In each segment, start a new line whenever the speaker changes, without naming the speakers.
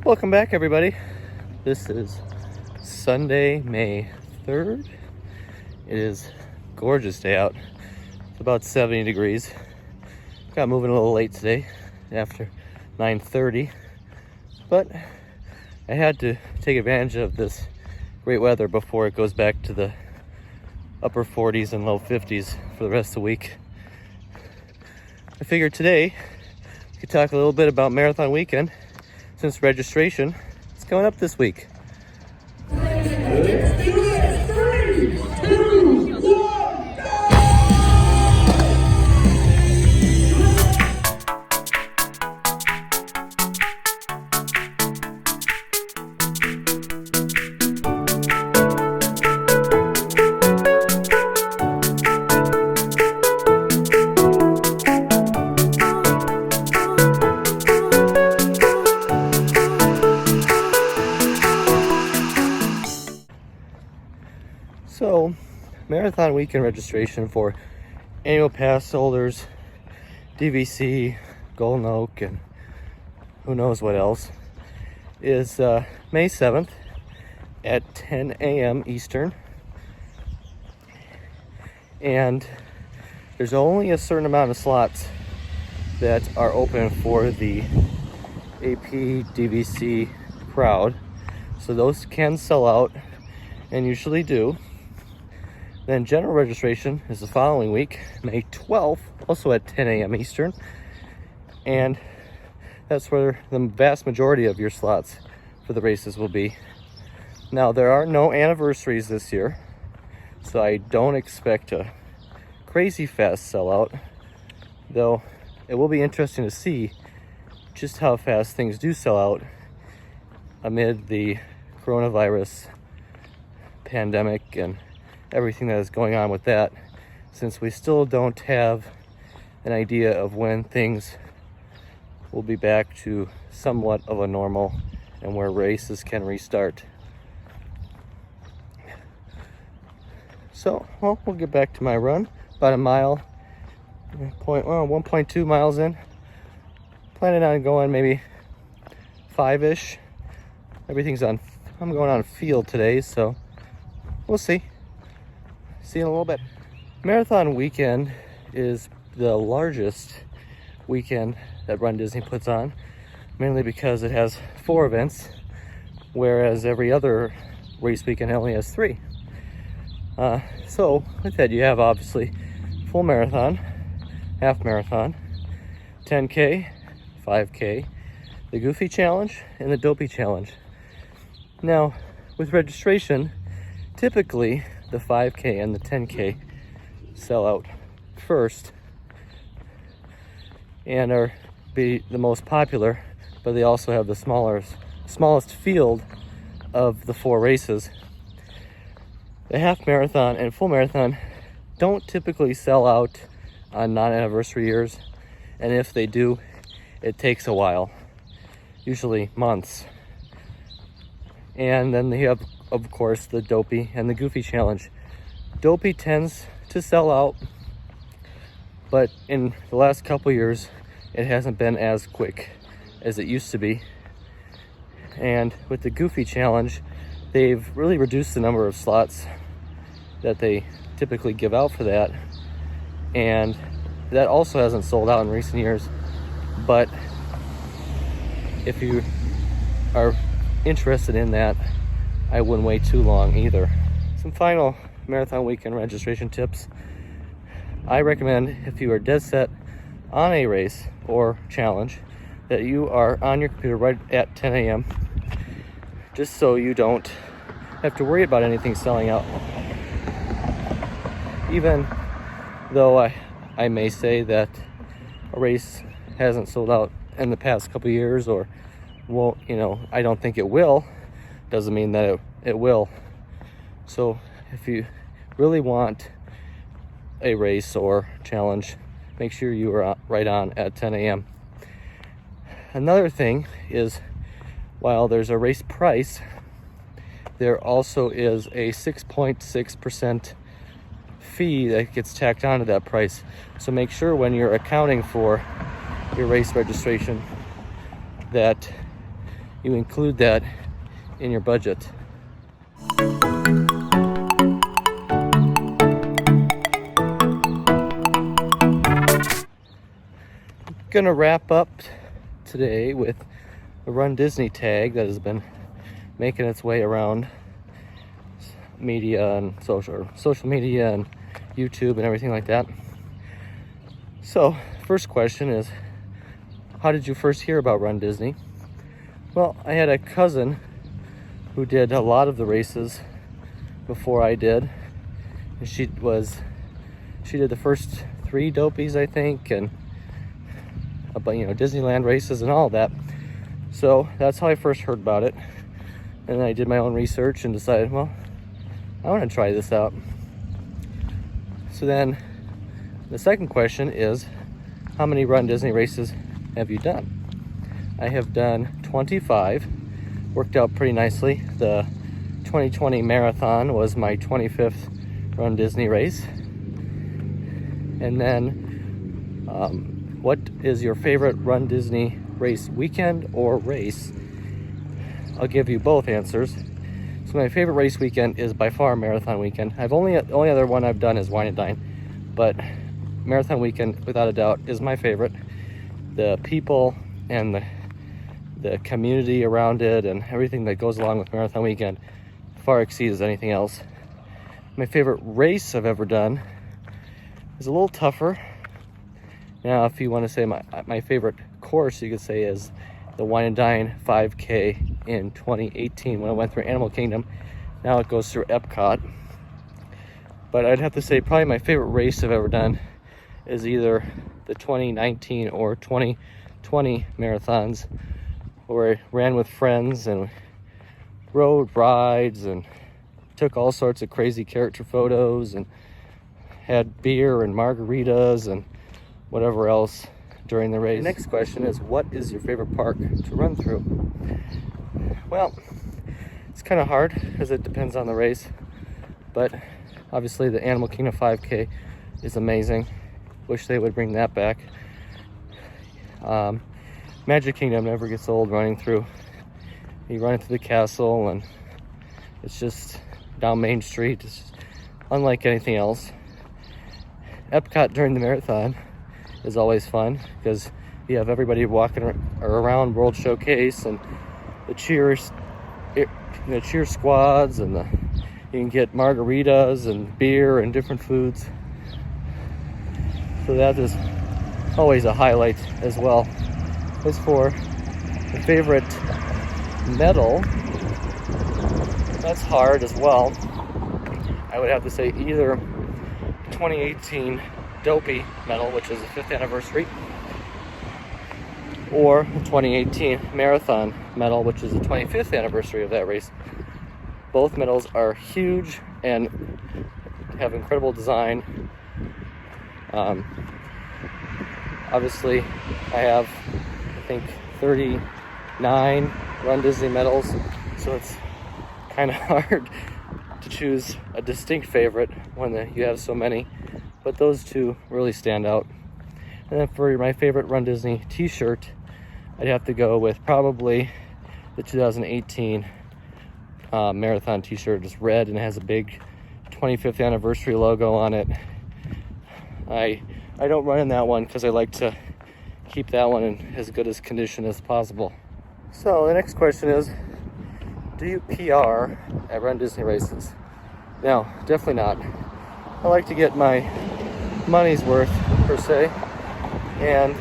Welcome back, everybody. This is Sunday, May 3rd. It is a gorgeous day out. It's about 70 degrees. Got moving a little late today after 9:30, but I had to take advantage of this great weather before it goes back to the upper 40s and low 50s for the rest of the week. I figured today we could talk a little bit about Marathon Weekend, since registration is coming up this week.
Let's do it! 3, 2, 1, go!
So, Marathon Weekend registration for annual pass holders, DVC, Golden Oak, and who knows what else, is May 7th at 10 a.m. Eastern. And there's only a certain amount of slots that are open for the AP DVC crowd. So those can sell out, and usually do. Then general registration is the following week, May 12th, also at 10 a.m. Eastern. And that's where the vast majority of your slots for the races will be. Now, there are no anniversaries this year, so I don't expect a crazy fast sellout, though it will be interesting to see just how fast things do sell out amid the coronavirus pandemic and everything that is going on with that, since we still don't have an idea of when things will be back to somewhat of a normal and where races can restart. So, well, we'll get back to my run. About a mile, 1.2 miles in. Planning on going maybe 5-ish. I'm going on field today, so we'll see. See you in a little bit. Marathon Weekend is the largest weekend that RunDisney puts on, mainly because it has 4 events, whereas every other race weekend only has 3. So with that, you have obviously full marathon, half marathon, 10K, 5K, the Goofy Challenge, and the Dopey Challenge. Now, with registration, typically the 5K and the 10K sell out first and are the most popular, but they also have the smallest field of the 4 races. The half marathon and full marathon don't typically sell out on non-anniversary years, and if they do, it takes a while, usually months. And then they have, of course, the Dopey and the Goofy Challenge. Dopey tends to sell out, but in the last couple years, it hasn't been as quick as it used to be. And with the Goofy Challenge, they've really reduced the number of slots that they typically give out for that. And that also hasn't sold out in recent years. But if you are interested in that, I wouldn't wait too long either. Some final Marathon Weekend registration tips. I recommend, if you are dead set on a race or challenge, that you are on your computer right at 10 a.m. just so you don't have to worry about anything selling out. Even though I may say that a race hasn't sold out in the past couple years, or won't, I don't think it will, doesn't mean that it will. So if you really want a race or challenge, make sure you are right on at 10 a.m. Another thing is, while there's a race price, there also is a 6.6% fee that gets tacked onto that price. So make sure when you're accounting for your race registration that you include that in your budget. Gonna wrap up today with the RunDisney Tag that has been making its way around media and social media and YouTube and everything like that. So, first question is, how did you first hear about RunDisney? Well, I had a cousin who did a lot of the races before I did. And she did the first 3 Dopies, I think, and Disneyland races and all of that. So that's how I first heard about it. And I did my own research and decided, well, I want to try this out. So then the second question is, how many RunDisney races have you done? I have done 25. Worked out pretty nicely. The 2020 marathon was my 25th RunDisney race. And then what is your favorite RunDisney race weekend or race? I'll give you both answers. So my favorite race weekend is by far marathon weekend. The only other one I've done is Wine and Dine, but marathon weekend without a doubt is my favorite. The people and the community around it and everything that goes along with marathon weekend far exceeds anything else. My favorite race I've ever done is a little tougher. Now, if you want to say my favorite course, you could say is the Wine and Dine 5K in 2018 when I went through Animal Kingdom. Now it goes through Epcot. But I'd have to say probably my favorite race I've ever done is either the 2019 or 2020 marathons, where I ran with friends and rode rides and took all sorts of crazy character photos and had beer and margaritas and whatever else during the race. The next question is, what is your favorite park to run through? Well, it's kind of hard because it depends on the race, but obviously the Animal Kingdom 5K is amazing. Wish they would bring that back. Magic Kingdom never gets old running through. You run into the castle and it's just down Main Street. It's just unlike anything else. Epcot during the marathon is always fun because you have everybody walking around World Showcase and the cheer squads, and you can get margaritas and beer and different foods. So that is always a highlight as well. As for the favorite medal, that's hard as well. I would have to say either 2018 Dopey medal, which is the 5th anniversary, or the 2018 Marathon medal, which is the 25th anniversary of that race. Both medals are huge and have incredible design. Obviously, I have, I think, 39 RunDisney medals, so it's kind of hard to choose a distinct favorite when you have so many, but those two really stand out. And then for my favorite RunDisney T-Shirt, I'd have to go with probably the 2018 Marathon T-Shirt. It's red and it has a big 25th anniversary logo on it. I don't run in that one because I like to keep that one in as good as condition as possible. So the next question is, do you PR at RunDisney races? No, definitely not. I like to get my money's worth, per se, and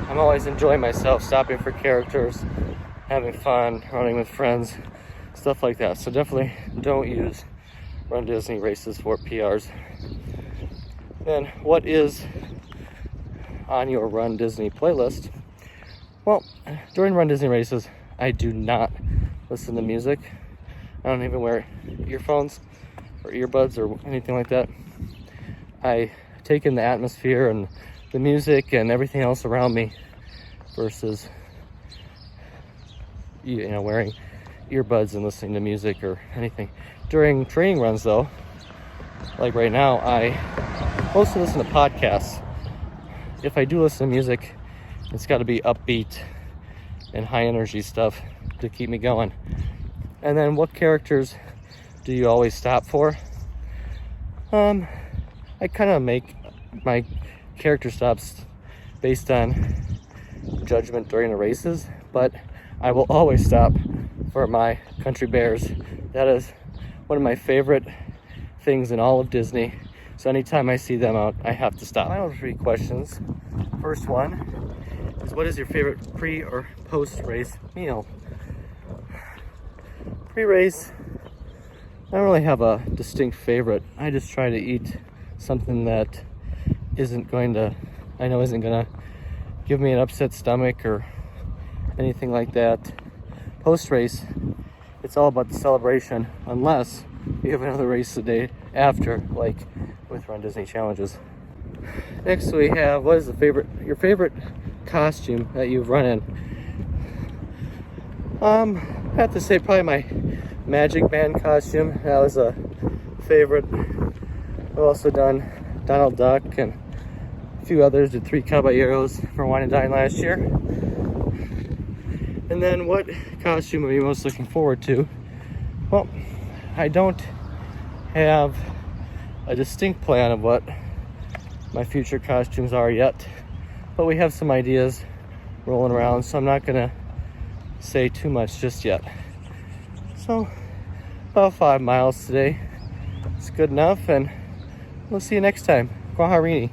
I'm always enjoying myself, stopping for characters, having fun, running with friends, stuff like that. So definitely don't use RunDisney races for PRs. Then what is on your RunDisney playlist? Well, during RunDisney races, I do not listen to music. I don't even wear earphones or earbuds or anything like that. I take in the atmosphere and the music and everything else around me versus wearing earbuds and listening to music or anything. During training runs though, like right now, I mostly listen to podcasts. If I do listen to music, it's got to be upbeat and high energy stuff to keep me going. And then what characters do you always stop for? I kind of make my character stops based on judgment during the races, but I will always stop for my country bears. That is one of my favorite things in all of Disney. So anytime I see them out, I have to stop. Final 3 questions. First one is, what is your favorite pre or post race meal? Pre-race, I don't really have a distinct favorite. I just try to eat something that isn't going to give me an upset stomach or anything like that. Post-race, it's all about the celebration, unless you have another race the day after, like with Run Disney challenges. Next we have, what is your favorite costume that you've run in? I have to say probably my Magic Man costume. That was a favorite. I've also done Donald Duck and a few others. Did 3 Caballeros for Wine and Dine last year. And then what costume are you most looking forward to? Well, I don't have a distinct plan of what my future costumes are yet, but we have some ideas rolling around, so I'm not gonna say too much just yet. So about 5 miles today. It's good enough, and we'll see you next time. Kwaherini.